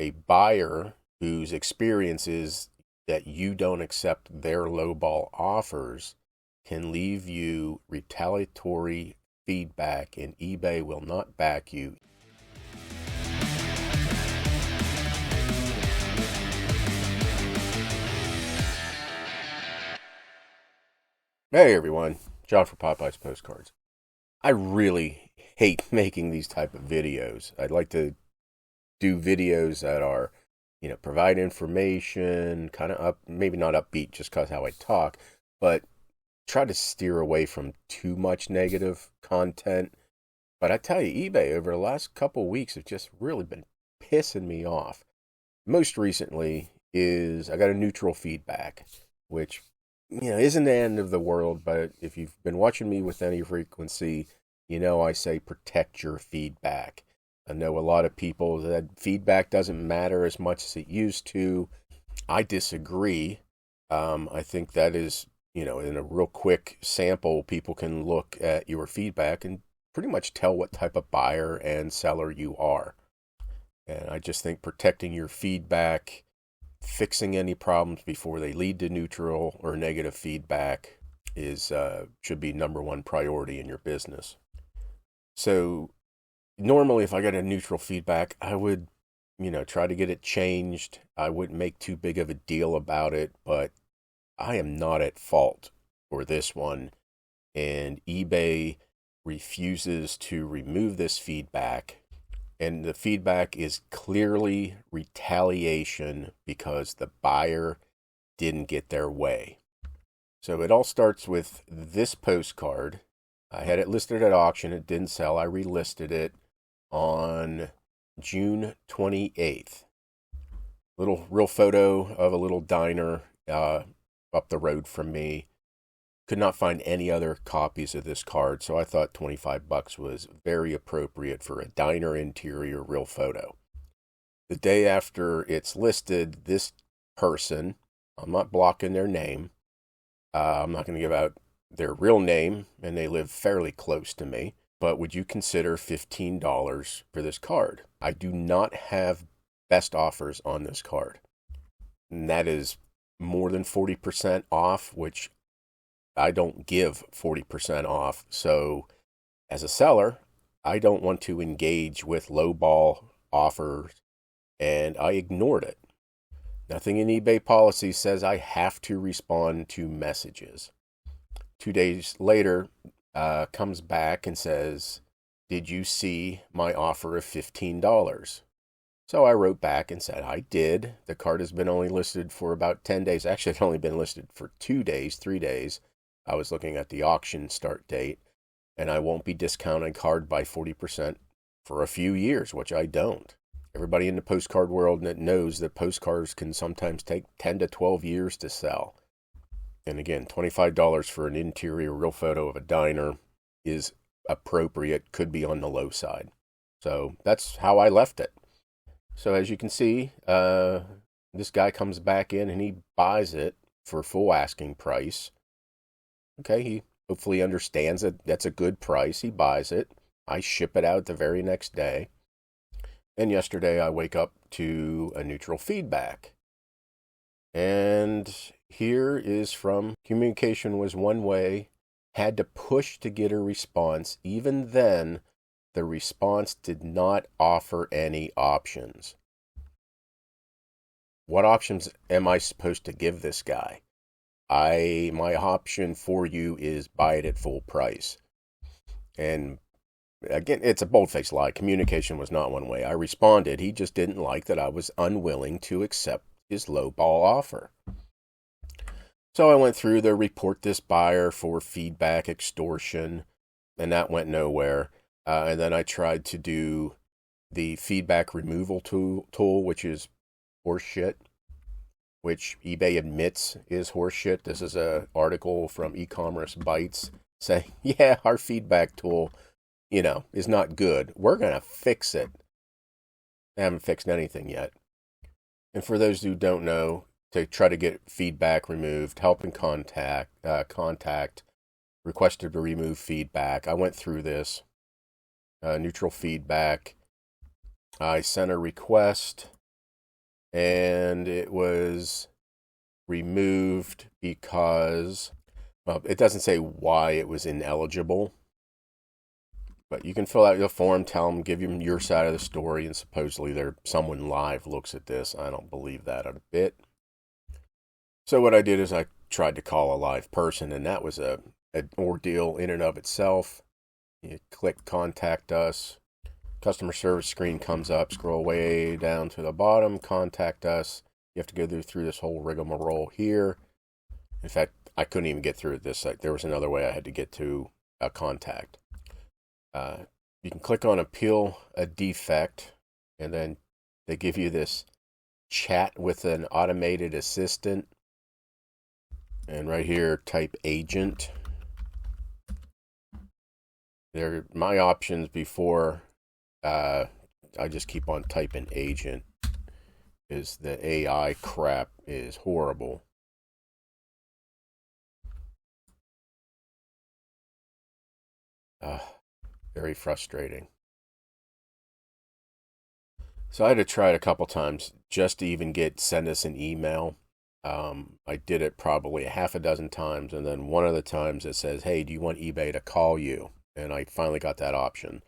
a buyer whose experience is that you don't accept their lowball offers can leave you retaliatory feedback, and eBay will not back you. Hey everyone, John for Popeye's Postcards. I really hate making these type of videos. I'd like to do videos that are, provide information, kind of maybe not upbeat just because how I talk, but try to steer away from too much negative content. But I tell you, eBay over the last couple weeks have just really been pissing me off. Most recently is I got a neutral feedback, which isn't the end of the world, but if you've been watching me with any frequency, I say protect your feedback. I know a lot of people that feedback doesn't matter as much as it used to. I disagree. I think that is, in a real quick sample, people can look at your feedback and pretty much tell what type of buyer and seller you are. And I just think protecting your feedback, fixing any problems before they lead to neutral or negative feedback is should be number one priority in your business. So normally if I got a neutral feedback, I would, try to get it changed. I wouldn't make too big of a deal about it, but I am not at fault for this one. And eBay refuses to remove this feedback. And the feedback is clearly retaliation because the buyer didn't get their way. So it all starts with this postcard. I had it listed at auction. It didn't sell. I relisted it on June 28th. Little real photo of a little diner up the road from me. Could not find any other copies of this card, so I thought $25 was very appropriate for a diner interior real photo. The day after it's listed, this person, I'm not blocking their name, I'm not going to give out their real name, and they live fairly close to me, but would you consider $15 for this card? I do not have best offers on this card, and that is more than 40% off, which I don't give 40% off. So as a seller, I don't want to engage with lowball offers, and I ignored it. Nothing in eBay policy says I have to respond to messages. 2 days later, comes back and says, did you see my offer of $15? So I wrote back and said, I did. The card has been only listed for about 10 days. Actually, it's only been listed for 2 days, 3 days. I was looking at the auction start date, and I won't be discounting card by 40% for a few years, which I don't. Everybody in the postcard world knows that postcards can sometimes take 10 to 12 years to sell. And again, $25 for an interior real photo of a diner is appropriate, could be on the low side. So that's how I left it. So as you can see, this guy comes back in and he buys it for full asking price. Okay, he hopefully understands that that's a good price. He buys it. I ship it out the very next day. And yesterday I wake up to a neutral feedback. And here is from communication was one way, had to push to get a response. Even then, the response did not offer any options. What options am I supposed to give this guy? My option for you is buy it at full price. And again, it's a bold-faced lie. Communication was not one way. I responded. He just didn't like that I was unwilling to accept his lowball offer. So I went through the report this buyer for feedback extortion, and that went nowhere. And then I tried to do the feedback removal tool, which is horseshit, which eBay admits is horseshit. This is an article from E-commerce Bytes saying, yeah, our feedback tool, is not good. We're going to fix it. I haven't fixed anything yet. And for those who don't know, to try to get feedback removed, help and contact, requested to remove feedback. I went through this. Neutral feedback. I sent a request and it was removed because, well, it doesn't say why it was ineligible, but you can fill out your form, tell them, give them your side of the story, and supposedly someone live looks at this. I don't believe that a bit. So what I did is I tried to call a live person, and that was an ordeal in and of itself. You click contact us. Customer service screen comes up, scroll way down to the bottom, contact us. You have to go through this whole rigmarole here. In fact, I couldn't even get through this. There was another way I had to get to a contact. You can click on appeal a defect, and then they give you this chat with an automated assistant. And right here, type agent. There, my options before, I just keep on typing agent, is the AI crap is horrible. Very frustrating. So I had to try it a couple times just to even send us an email. I did it probably a half a dozen times, and then one of the times it says, hey, do you want eBay to call you? And I finally got that option.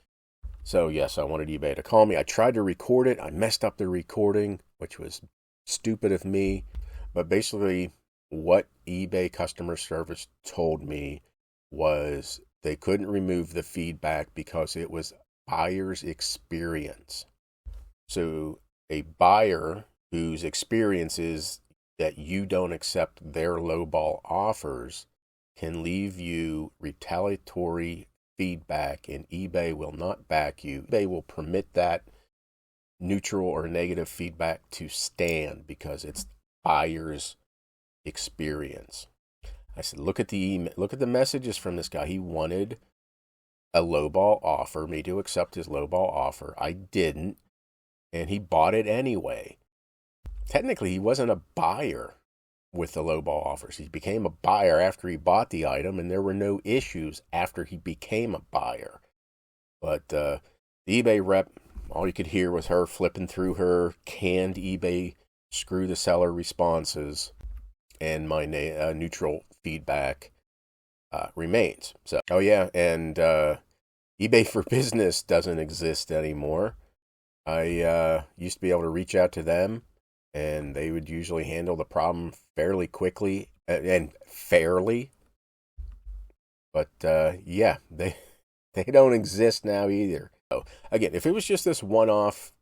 So yes, I wanted eBay to call me. I tried to record it. I messed up the recording, which was stupid of me. But basically, what eBay customer service told me was they couldn't remove the feedback because it was buyer's experience. So a buyer whose experience is that you don't accept their lowball offers can leave you retaliatory feedback, and eBay will not back you. eBay will permit that neutral or negative feedback to stand because it's buyer's experience. I said, look at the email, look at the messages from this guy. He wanted a lowball offer, me to accept his lowball offer. I didn't, and he bought it anyway. Technically, he wasn't a buyer with the lowball offers. He became a buyer after he bought the item, and there were no issues after he became a buyer. But the eBay rep, all you could hear was her flipping through her canned eBay screw the seller responses, and my neutral feedback remains. So, oh yeah, and eBay for Business doesn't exist anymore. I used to be able to reach out to them, and they would usually handle the problem fairly quickly and fairly. But yeah, they don't exist now either. So again, if it was just this one-off,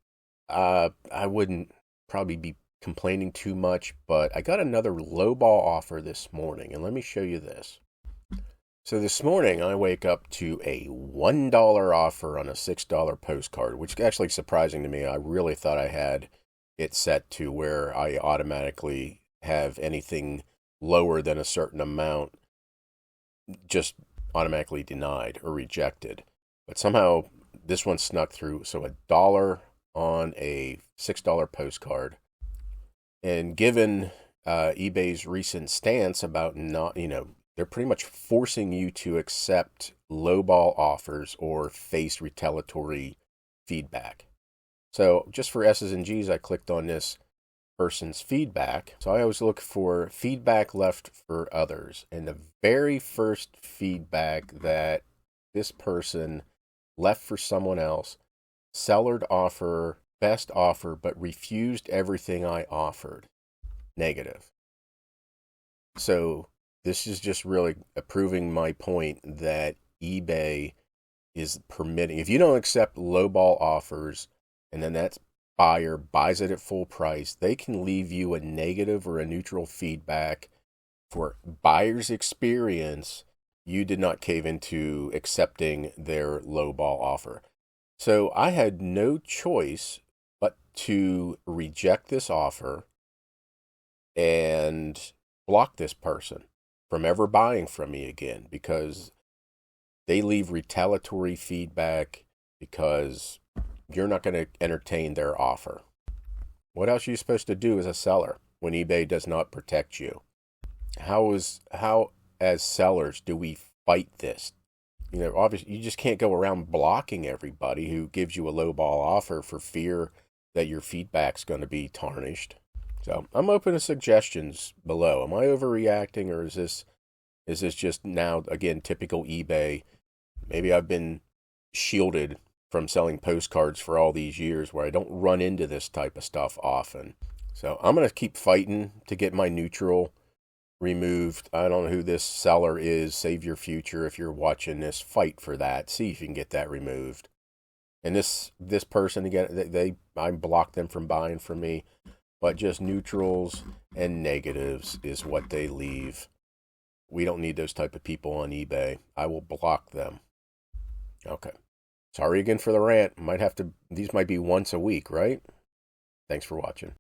I wouldn't probably be complaining too much. But I got another lowball offer this morning, and let me show you this. So this morning, I wake up to a $1 offer on a $6 postcard, which is actually surprising to me. I really thought I had it set to where I automatically have anything lower than a certain amount just automatically denied or rejected. But somehow this one snuck through. So $1 on a $6 postcard. And given eBay's recent stance about not, they're pretty much forcing you to accept lowball offers or face retaliatory feedback. So just for S's and G's, I clicked on this person's feedback. So I always look for feedback left for others. And the very first feedback that this person left for someone else, seller'd offer, best offer, but refused everything I offered. Negative. So this is just really proving my point that eBay is permitting, if you don't accept lowball offers, and then that buyer buys it at full price, they can leave you a negative or a neutral feedback for buyer's experience. You did not cave into accepting their lowball offer. So I had no choice but to reject this offer and block this person from ever buying from me again, because they leave retaliatory feedback because you're not going to entertain their offer. What else are you supposed to do as a seller when eBay does not protect you? How as sellers do we fight this? Obviously you just can't go around blocking everybody who gives you a lowball offer for fear that your feedback's going to be tarnished. So I'm open to suggestions below. Am I overreacting, or is this just now again typical eBay? Maybe I've been shielded from selling postcards for all these years where I don't run into this type of stuff often. So I'm going to keep fighting to get my neutral removed. I don't know who this seller is. Save your future if you're watching this. Fight for that. See if you can get that removed. And this person again, I blocked them from buying from me, but just neutrals and negatives is what they leave. We don't need those type of people on eBay. I will block them. Okay. Sorry again for the rant. These might be once a week, right? Thanks for watching.